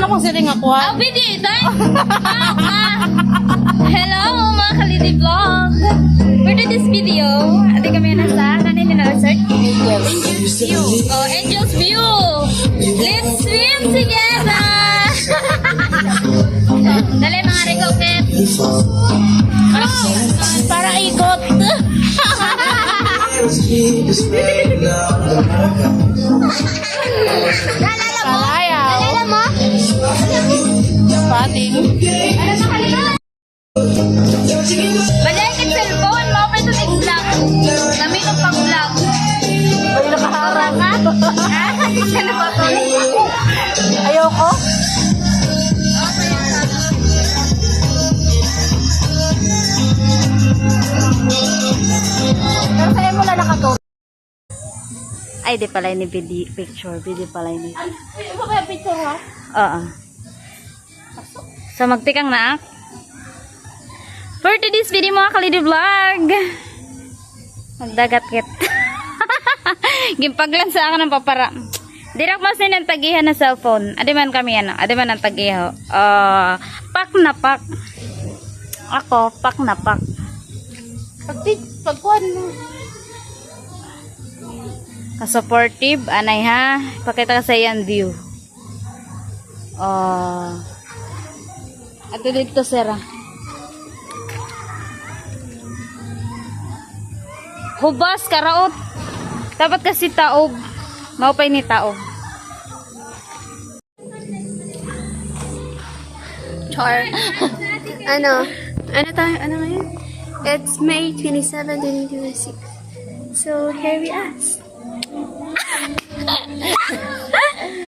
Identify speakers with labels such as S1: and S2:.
S1: naman akong siring ako ha.
S2: I'll be dito. Hello mga Kalidi Vlog. For this video, ati kami nasa kanin na resort. Angel's View. Oh, Angel's View. Let's swim together. Dali mga rikoket.
S1: Para ikot. Kalaya.
S2: Alala mo?
S1: Pating.
S2: Balay ka cellphone mo pa ito nag-vlog. Kami nung pang-vlog.
S1: Ay, nakaharang ka.
S2: Isa na ba ito?
S1: Ayoko. Pero sa'yo mo na nakatulog.
S2: Ay, di pala ni video picture. Video pala ni.
S1: Ano ba kaya picture ha?
S2: Oo. So, magtikang na. For today's video mga Kalidi Vlog. Magdagat kit. Gimpaglan sa akin ng papara. Direct mas ng tagihan na cellphone. Adiman kami ano. Adiman ang tagiho. Pak na pak. Ako, pak na pak.
S1: Pagkuhan mo.
S2: Ka-supportive. Anay ha. Pakita ka sa yan view. Ato dito sira. Hubas, karaot. Dapat kasi taob. Maupay ni taob.
S3: Char. Ano tayo? Ano ngayon? It's May 27, 2026. So, here we are.